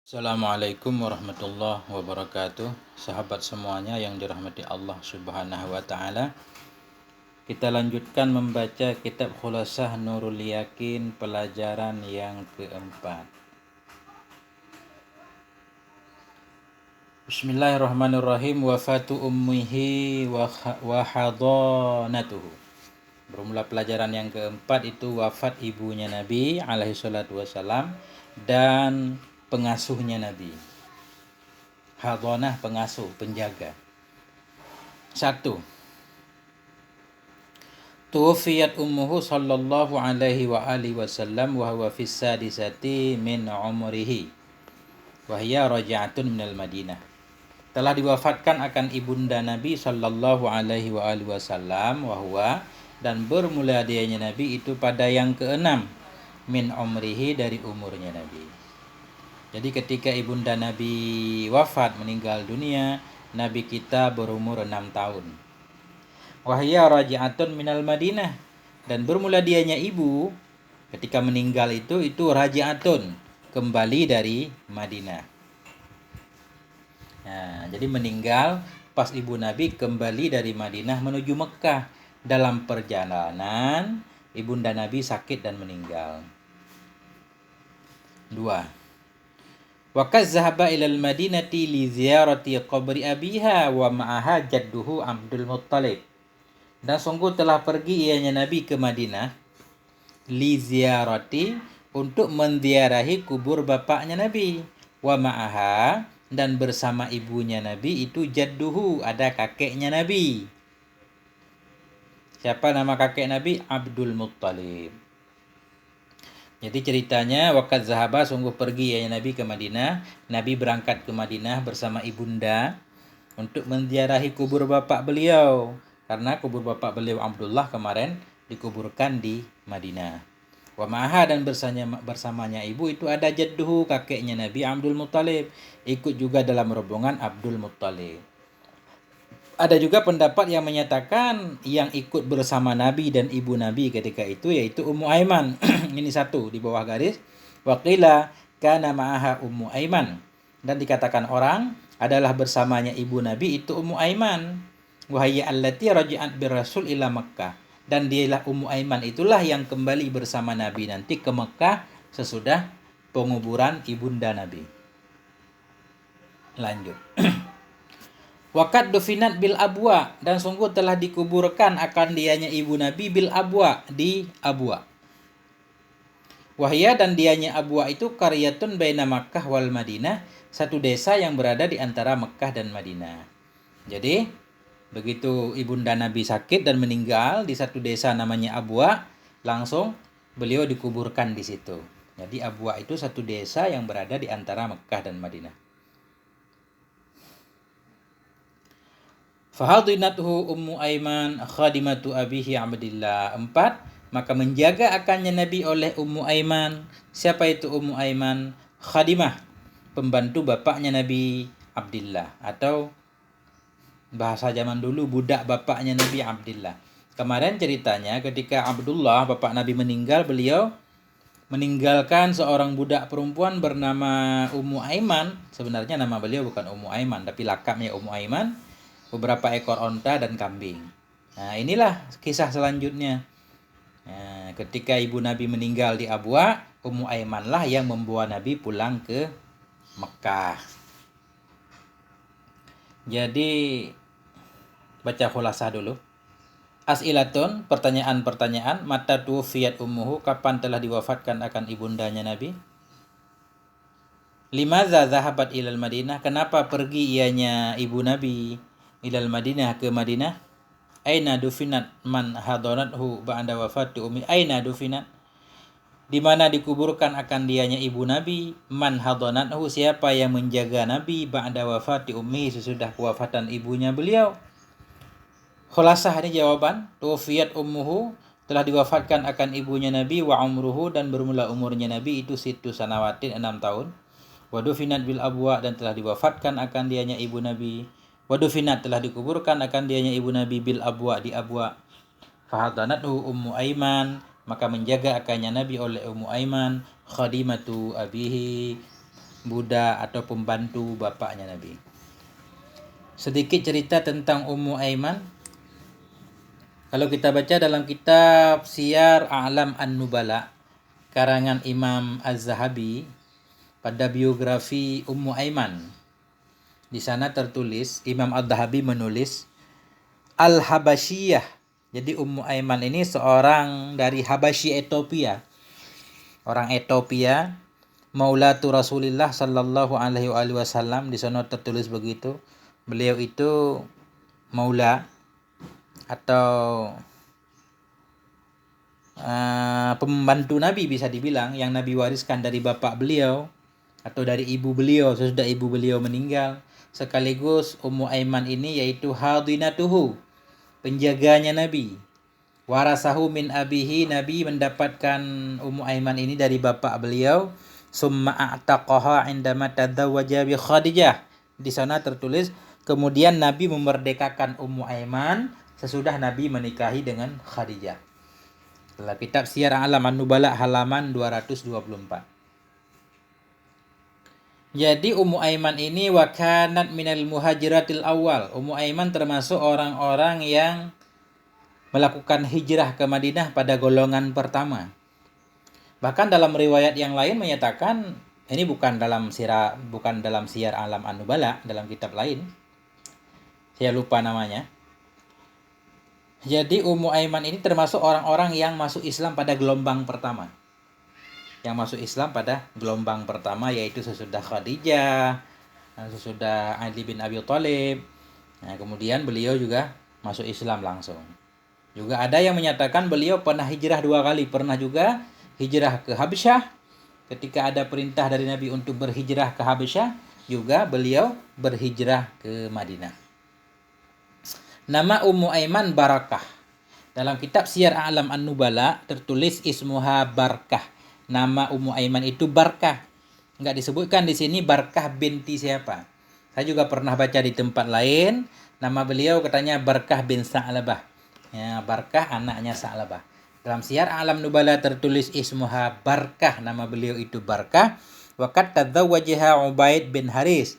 Assalamualaikum warahmatullahi wabarakatuh. Sahabat semuanya yang dirahmati Allah Subhanahu wa taala. Kita lanjutkan membaca kitab Khulasah Nurul Yakin pelajaran yang keempat. Bismillahirrahmanirrahim. Wafatu ummihi wa hadanatuhu. Bermula pelajaran yang keempat itu wafat ibunya Nabi alaihi salatu wasalam dan pengasuhnya Nabi. Hadanah pengasuh, penjaga. 1. Tuwfiyat ummuhu sallallahu alaihi wa alihi wasallam wa huwa fis sadisati min umrihi wa hiya raja'atun minal Madinah. Telah diwafatkan akan ibunda Nabi sallallahu alaihi wa alihi wasallam wa huwa, dan bermula dianya Nabi itu pada yang keenam min umrihi, dari umurnya Nabi. Jadi ketika ibunda Nabi wafat, meninggal dunia, Nabi kita berumur 6 tahun. Wahya raji'atun minal Madinah, dan bermula dianya ibu ketika meninggal itu raji'atun, kembali dari Madinah. Nah, jadi meninggal pas ibu Nabi kembali dari Madinah menuju Mekah. Dalam perjalanan ibunda Nabi sakit dan meninggal. 2. Waqad zahaba ilal Madinati li ziyarati qabri abiha wa ma'aha jadduhu Abdul Muttalib. Dan sungguh telah pergi ianya Nabi ke Madinah li ziyarati, untuk menziarahi kubur bapaknya Nabi, wa ma'aha, dan bersama ibunya Nabi itu jadduhu, ada kakeknya Nabi. Siapa nama kakek Nabi? Abdul Muttalib. Jadi ceritanya waqad zahaba, sungguh pergi ya Nabi ke Madinah. Nabi berangkat ke Madinah bersama ibunda untuk menziarahi kubur bapak beliau, karena kubur bapak beliau Abdullah kemarin dikuburkan di Madinah. Wa ma'aha, dan bersamanya ibu itu ada jadduhu, kakeknya Nabi Abdul Muttalib, ikut juga dalam rombongan Abdul Muttalib. Ada juga pendapat yang menyatakan yang ikut bersama Nabi dan ibu Nabi ketika itu yaitu Ummu Aiman. Ini satu di bawah garis. Waqila kana ma'aha Ummu Aiman, dan dikatakan orang adalah bersamanya ibu Nabi itu Ummu Aiman. Wahiyya allati raji'at birrasul ila Makkah, dan dialah Ummu Aiman itulah yang kembali bersama Nabi nanti ke Mekah sesudah penguburan ibunda Nabi. Lanjut. Waqad dufinat bil abwa, dan sungguh telah dikuburkan akan dianya ibu Nabi bil abwa, di Abwa. Wahya, dan dianya Abwa itu qaryatun baina Makkah wal Madinah, satu desa yang berada di antara Mekah dan Madinah. Jadi begitu ibunda Nabi sakit dan meninggal di satu desa namanya Abwa, langsung beliau dikuburkan di situ. Jadi Abwa itu satu desa yang berada di antara Mekah dan Madinah. Fahadinatuhu Ummu Aiman khadimatu abihi Abdillah. 4. Maka menjaga akannya Nabi oleh Ummu Aiman. Siapa itu Ummu Aiman? Khadimah, pembantu bapaknya Nabi Abdillah, atau bahasa zaman dulu budak bapaknya Nabi Abdillah. Kemarin ceritanya ketika Abdullah bapak Nabi meninggal, beliau meninggalkan seorang budak perempuan bernama Ummu Aiman. Sebenarnya nama beliau bukan Ummu Aiman, tapi lakapnya Ummu Aiman, beberapa ekor onta dan kambing. Nah, inilah kisah selanjutnya. Nah, ketika ibu Nabi meninggal di Abwa, Ummu Aiman lah yang membawa Nabi pulang ke Mekah. Jadi baca khulasah dulu. As'ilatun, pertanyaan-pertanyaan. Mata tuwfiyat ummuhu, kapan telah diwafatkan akan ibundanya Nabi? Limadza zahabat ilal Madinah, kenapa pergi ianya ibu Nabi ilal Madinah, ke Madinah? Aina dufinat man hadanathu ba'da wafati ummi, aina dufinat, di mana dikuburkan akan dianya ibu Nabi, man hadanathu, siapa yang menjaga Nabi, ba'da wafati ummi, sesudah kewafatan ibunya beliau. Khulasah ini jawaban. Tuwfiyat ummuhu, telah diwafatkan akan ibunya Nabi, wa umruhu, dan bermula umurnya Nabi itu situ sanawatin, 6 tahun. Wa dufinat bil abwa, dan telah diwafatkan akan dianya ibu Nabi. Wadufinat, telah dikuburkan akan dianya ibu Nabi bil abwa, di Abwa. Fahadanathu Ummu Aiman, maka menjaga akannya Nabi oleh Ummu Aiman, khadimatu abihi, budak atau pembantu bapaknya Nabi. Sedikit cerita tentang Ummu Aiman. Kalau kita baca dalam kitab Siyar A'lam An-Nubala karangan Imam Az-Zahabi pada biografi Ummu Aiman, di sana tertulis, Imam Az-Zahabi menulis Al-Habasyiyah. Jadi Ummu Aiman ini seorang dari Habasyi Ethiopia. Orang Ethiopia, Maulatu Rasulillah sallallahu alaihi wasallam, di sana tertulis begitu. Beliau itu maula atau pembantu Nabi bisa dibilang, yang Nabi wariskan dari bapak beliau atau dari ibu beliau sesudah ibu beliau meninggal. Sekaligus Ummu Aiman ini yaitu hadinatuhu, penjaganya Nabi. Warasahu min abihi, Nabi mendapatkan Ummu Aiman ini dari bapak beliau. Summa a'taqaha indama tadzawwaja bi Khadijah. Di sana tertulis kemudian Nabi memerdekakan Ummu Aiman sesudah Nabi menikahi dengan Khadijah. Dalam kitab Siyar A'lam An-Nubala halaman 224. Jadi Ummu Aiman ini wakanat minal muhajiratil awal. Ummu Aiman termasuk orang-orang yang melakukan hijrah ke Madinah pada golongan pertama. Bahkan dalam riwayat yang lain menyatakan, ini bukan dalam Siyar A'lam An-Nubala, dalam kitab lain. Saya lupa namanya. Jadi Ummu Aiman ini termasuk orang-orang yang masuk Islam pada gelombang pertama. Yang masuk Islam pada gelombang pertama yaitu sesudah Khadijah, sesudah Ali bin Abi Thalib. Nah, kemudian beliau juga masuk Islam langsung. Juga ada yang menyatakan beliau pernah hijrah 2 kali. Pernah juga hijrah ke Habasyah ketika ada perintah dari Nabi untuk berhijrah ke Habasyah. Juga beliau berhijrah ke Madinah. Nama Ummu Aiman Barakah. Dalam kitab Siyar A'lam An-Nubala tertulis ismuha Barkah. Nama Ummu Aiman itu Barkah. Enggak disebutkan di sini Barkah binti siapa. Saya juga pernah baca di tempat lain, nama beliau katanya Barkah bin Sa'labah. Ya, Barkah anaknya Sa'labah. Dalam Siyar A'lam Nubala tertulis ismuha Barkah, nama beliau itu Barkah. Waqad tadzawwajaha Ubaid bin Haris.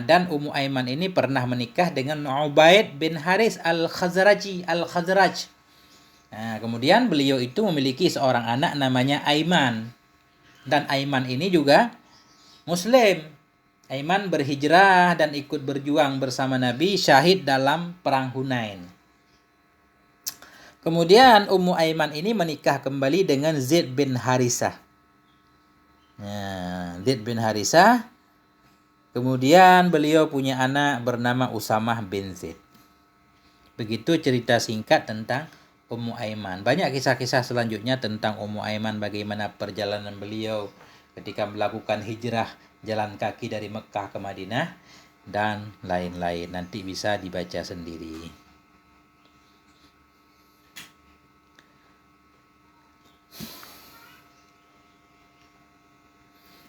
Dan Ummu Aiman ini pernah menikah dengan Ubaid bin Haris Al-Khazraj. Kemudian beliau itu memiliki seorang anak namanya Aiman. Dan Aiman ini juga Muslim. Aiman berhijrah dan ikut berjuang bersama Nabi, syahid dalam perang Hunain. Kemudian Ummu Aiman ini menikah kembali dengan Zaid bin Harisah. Zaid bin Harisah. Kemudian beliau punya anak bernama Usamah bin Zaid. Begitu cerita singkat tentang Ummu Aiman. Banyak kisah-kisah selanjutnya tentang Ummu Aiman, bagaimana perjalanan beliau ketika melakukan hijrah jalan kaki dari Mekah ke Madinah dan lain-lain. Nanti bisa dibaca sendiri.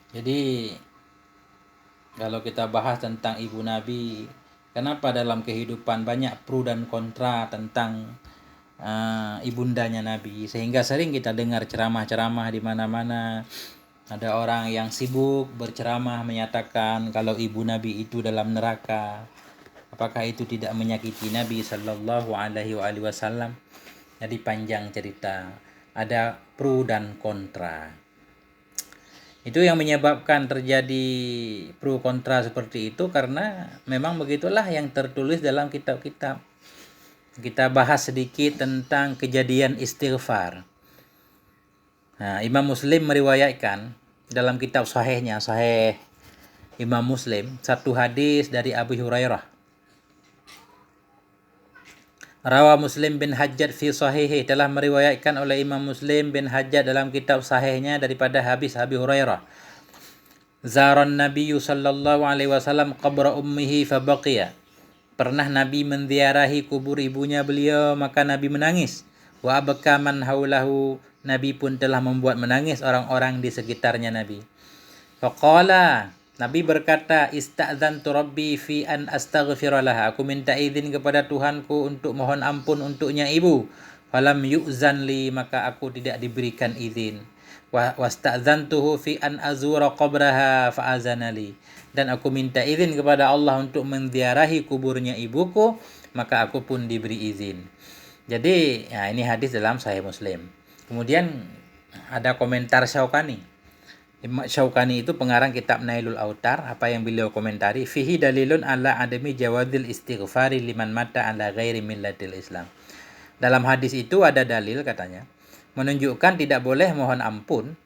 Jadi kalau kita bahas tentang ibu Nabi, kenapa dalam kehidupan banyak pro dan kontra tentang ibundanya Nabi, sehingga sering kita dengar ceramah-ceramah di mana-mana. Ada orang yang sibuk berceramah menyatakan kalau ibu Nabi itu dalam neraka. Apakah itu tidak menyakiti Nabi sallallahu alaihi wasallam? Jadi panjang cerita, ada pro dan kontra. Itu yang menyebabkan terjadi pro kontra seperti itu karena memang begitulah yang tertulis dalam kitab-kitab. Kita bahas sedikit tentang kejadian istighfar. Imam Muslim meriwayatkan dalam kitab sahihnya, Sahih Imam Muslim, satu hadis dari Abu Hurairah. Rawa Muslim bin Hajjaj fi sahihi, telah meriwayatkan oleh Imam Muslim bin Hajjaj dalam kitab sahihnya daripada hadis Abi Hurairah. Zaran Nabiyyu sallallahu alaihi wasallam qabra ummihi fabaqiya. Pernah Nabi menziarahi kubur ibunya beliau, maka Nabi menangis. Wa abka man haulahu, Nabi pun telah membuat menangis orang-orang di sekitarnya Nabi. Faqala, Nabi berkata, ista'dzantu rabbi fi an astaghfira laha. Aku minta izin kepada Tuhanku untuk mohon ampun untuknya ibu. Falam yu'zan li, maka aku tidak diberikan izin. wasta'dzantuhu fi an azura qabraha fa'azanali, dan aku minta izin kepada Allah untuk menziarahi kuburnya ibuku, maka aku pun diberi izin. Jadi ya, ini hadis dalam Sahih Muslim. Kemudian ada komentar Syaukani. Syaukani itu pengarang kitab Nailul Autar. Apa yang beliau komentari? Fihi dalilun ala adami jawadil istighfari liman mata ala ghairi millatil Islam. Dalam hadis itu ada dalil katanya, menunjukkan tidak boleh mohon ampun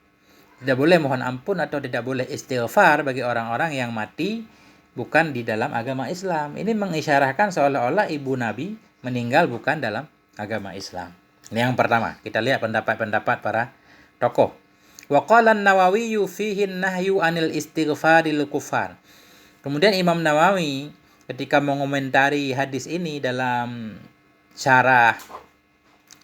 atau tidak boleh istighfar bagi orang-orang yang mati bukan di dalam agama Islam. Ini mengisyarahkan seolah-olah ibu Nabi meninggal bukan dalam agama Islam. Ini yang pertama. Kita lihat pendapat-pendapat para tokoh. Wa qala an-Nawawi fihi nahyu anil istighfaril kufar. Kemudian Imam Nawawi ketika mengomentari hadis ini dalam syarah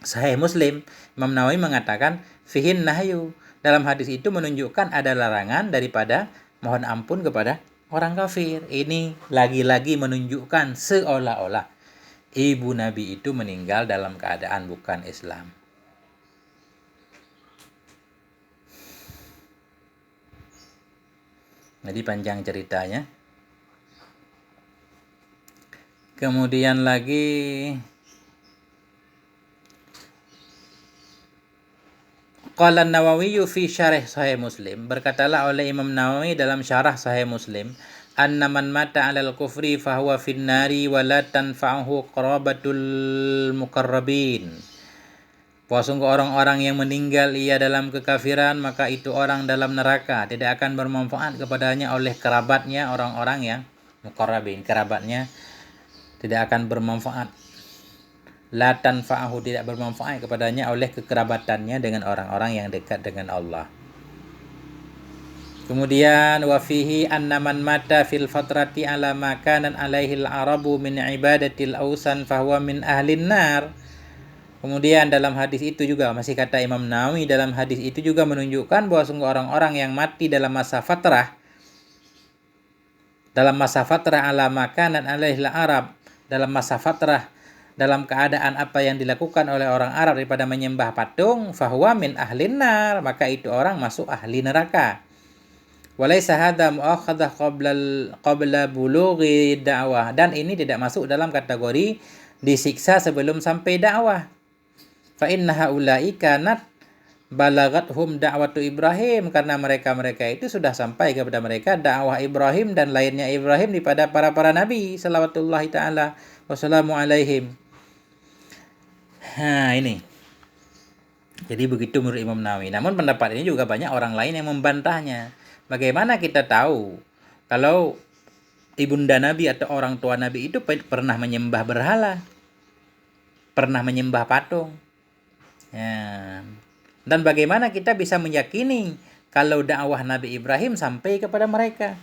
Sahih Muslim, Imam Nawawi mengatakan fihin nahyu. Dalam hadis itu menunjukkan ada larangan daripada mohon ampun kepada orang kafir. Ini lagi-lagi menunjukkan seolah-olah ibu Nabi itu meninggal dalam keadaan bukan Islam. Jadi panjang ceritanya. Kemudian lagi qala an-Nawawi fi syarah Sahih Muslim, berkatalah oleh Imam Nawawi dalam syarah Sahih Muslim, anna man mata 'alal kufri fa huwa fin nari wa la tanfa'uhu qarabatul muqarrabin. Bahwa sungguh orang-orang yang meninggal ia dalam kekafiran, maka itu orang dalam neraka, tidak akan bermanfaat kepadanya oleh kerabatnya, orang-orang yang muqarrabin, kerabatnya tidak akan bermanfaat. La tanfa'ahu, tidak bermanfaat kepadanya oleh kekerabatannya dengan orang-orang yang dekat dengan Allah. Kemudian wa fihi anna man mata fil fatrati ala ma kanan alaihi al-arabu min ibadatil ausan fahuwa min ahlin nar. Kemudian dalam hadis itu juga, masih kata Imam Nawawi, dalam hadis itu juga menunjukkan bahwa sungguh orang-orang yang mati dalam masa fatrah ala ma kanan alaihi al-arab, dalam masa fatrah, dalam keadaan apa yang dilakukan oleh orang Arab daripada menyembah patung, fahuwa min ahlin nar, maka itu orang masuk ahli neraka. Walaysa hadza mu'akhadhah qabla bulughi da'wah, dan ini tidak masuk dalam kategori disiksa sebelum sampai dakwah. Fa inna haula'i kanat balagathum da'watu Ibrahim, karena mereka itu sudah sampai kepada mereka dakwah Ibrahim dan lainnya Ibrahim daripada para nabi salawatullahi taala wassalamu alaihim. Nah, ini. Jadi begitu menurut Imam Nawawi. Namun pendapat ini juga banyak orang lain yang membantahnya. Bagaimana kita tahu kalau ibunda Nabi atau orang tua Nabi itu pernah menyembah berhala, pernah menyembah patung? Ya. Dan bagaimana kita bisa meyakini kalau dakwah Nabi Ibrahim sampai kepada mereka?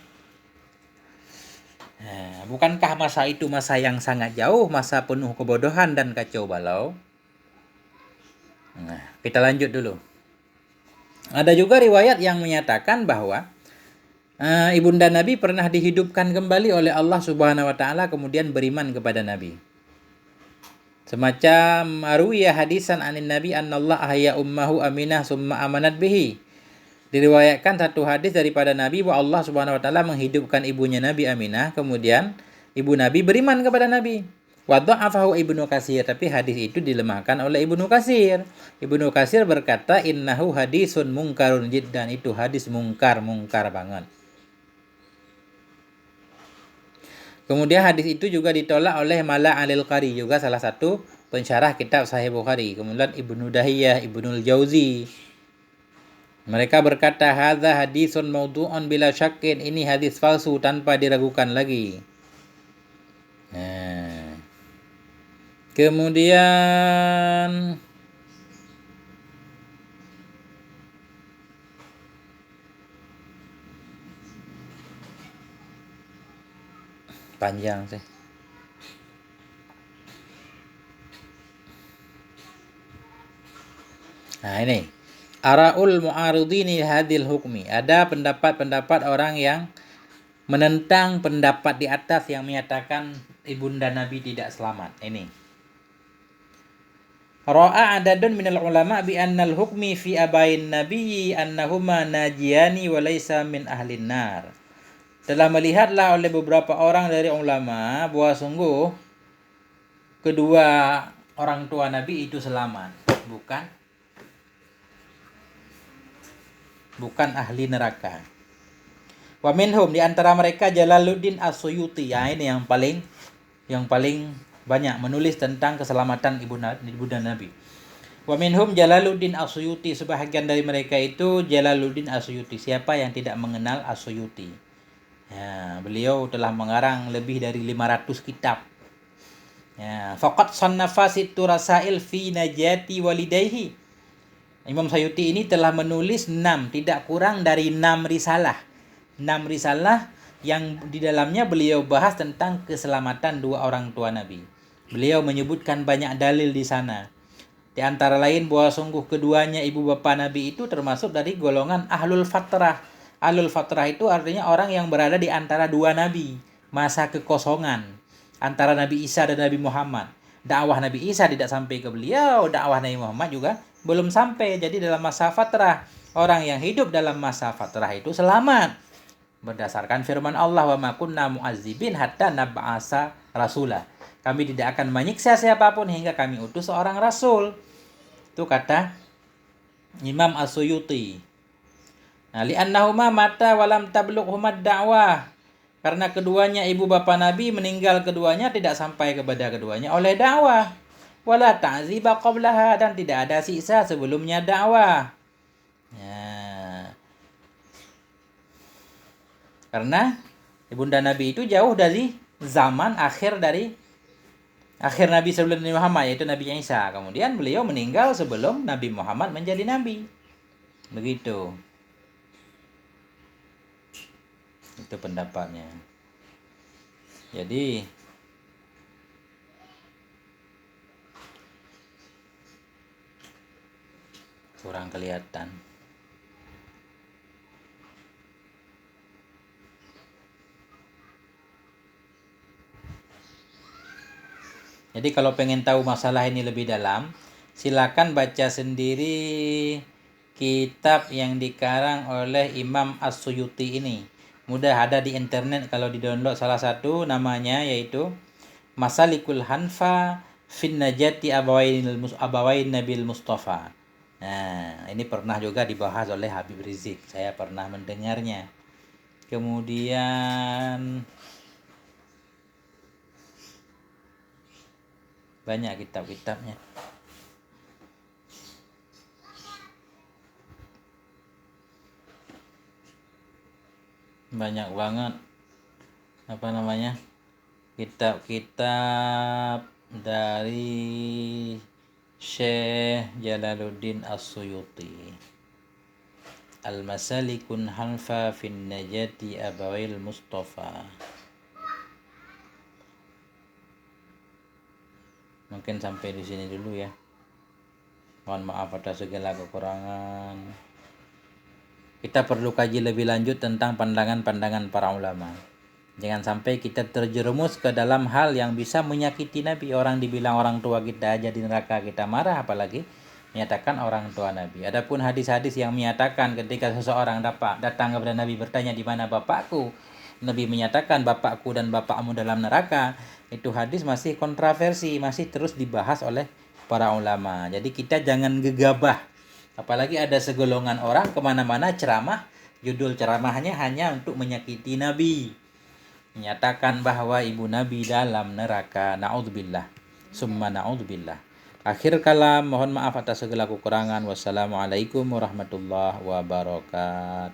Nah, bukankah masa itu masa yang sangat jauh, masa penuh kebodohan dan kacau balau? Nah, kita lanjut dulu. Ada juga riwayat yang menyatakan bahwa ibunda Nabi pernah dihidupkan kembali oleh Allah Subhanahu wa taala kemudian beriman kepada Nabi. Semacam ruwiya hadisan anin Nabi annallah ahya ummahu Aminah summa amanat bihi. Diriwayatkan satu hadis daripada Nabi bahwa Allah Subhanahu wa taala menghidupkan ibunya Nabi Aminah, kemudian ibu Nabi beriman kepada Nabi. Wa dha'afahu Ibnu Katsir, tapi hadis itu dilemahkan oleh Ibnu Katsir. Ibnu Katsir berkata innahu hadisun mungkarun jiddan, itu hadis mungkar banget. Kemudian hadis itu juga ditolak oleh Mala Al-Qari, juga salah satu pensyarah kitab Sahih Bukhari. Kemudian Ibnu Dahiyah, Ibnul Jauzi, mereka berkata hadza hadisun maudhu'un bila syakkin, ini hadis palsu tanpa diragukan lagi. Nah. Kemudian panjang sih. Nah, ini Araul mu'aridini hadil hukmi. Ada pendapat-pendapat orang yang menentang pendapat di atas yang menyatakan ibunda Nabi tidak selamat. Ini Ra'a adadun minal ulama bi annal hukmi fi abain nabiyyi annahuma najiyani wa laysa min ahlin nar. Telah melihatlah oleh beberapa orang dari ulama bahwa sungguh kedua orang tua Nabi itu selamat, bukan ahli neraka. Wa minhum, di antara mereka Jalaluddin As-Suyuti. Ya, ini yang paling banyak menulis tentang keselamatan ibunda Nabi. Wa minhum Jalaluddin As-Suyuti. Sebahagian dari mereka itu Jalaluddin As-Suyuti. Siapa yang tidak mengenal As-Suyuti? Ya, beliau telah mengarang lebih dari 500 kitab. Ya, faqad sannafa sittu rasail fi najati walidayhi. Imam Suyuti ini telah menulis 6, tidak kurang dari 6 risalah. 6 risalah yang di dalamnya beliau bahas tentang keselamatan dua orang tua Nabi. Beliau menyebutkan banyak dalil di sana. Di antara lain bahwa sungguh keduanya ibu bapa Nabi itu termasuk dari golongan ahlul fatrah. Ahlul fatrah itu artinya orang yang berada di antara dua Nabi. Masa kekosongan antara Nabi Isa dan Nabi Muhammad. Dakwah Nabi Isa tidak sampai ke beliau, dakwah Nabi Muhammad juga belum sampai. Jadi dalam masa fatrah, orang yang hidup dalam masa fatrah itu selamat. Berdasarkan firman Allah, wa ma kunna mu'azzibin hatta nab'asa rasulah. Kami tidak akan menyiksa siapapun hingga kami utus seorang rasul. Itu kata Imam As-Suyuti. Nah, li'annahuma mata walam tablughumad da'wah. Karena keduanya ibu bapa Nabi meninggal keduanya tidak sampai kepada keduanya oleh dakwah. Wala ta'ziba qablaha, dan tidak ada siksa sebelumnya dakwah. Ya. Karena ibunda Nabi itu jauh dari zaman akhir Nabi sebelum Nabi Muhammad, yaitu Nabi Isa. Kemudian beliau meninggal sebelum Nabi Muhammad menjadi Nabi. Begitu. Itu pendapatnya. Jadi kurang kelihatan. Jadi kalau pengen tahu masalah ini lebih dalam, silakan baca sendiri kitab yang dikarang oleh Imam As-Suyuti ini. Mudah ada di internet kalau di-download, salah satu namanya yaitu Masalikul Hanfa fin Najati Abawain Nabil Mustafa. Nah, ini pernah juga dibahas oleh Habib Rizik. Saya pernah mendengarnya. Kemudian banyak kitab-kitabnya. Banyak banget kitab-kitab dari Syekh Jalaluddin As-Suyuti. Al-Masalikun Hanfa fin Najati Abawail Mustafa. Mungkin sampai di sini dulu ya. Mohon maaf atas segala kekurangan. Kita perlu kaji lebih lanjut tentang pandangan-pandangan para ulama. Jangan sampai kita terjerumus ke dalam hal yang bisa menyakiti Nabi. Orang dibilang orang tua kita aja di neraka kita marah, apalagi menyatakan orang tua Nabi. Adapun hadis-hadis yang menyatakan ketika seseorang datang kepada Nabi bertanya, di mana bapakku? Nabi menyatakan bapakku dan bapakmu dalam neraka. Itu hadis masih kontroversi, masih terus dibahas oleh para ulama. Jadi kita jangan gegabah. Apalagi ada segolongan orang kemana-mana ceramah, judul ceramahnya hanya untuk menyakiti Nabi. Menyatakan bahwa ibu Nabi dalam neraka. Na'udzubillah. Summa na'udzubillah. Akhir kalam, mohon maaf atas segala kekurangan. Wassalamualaikum warahmatullahi wabarakatuh.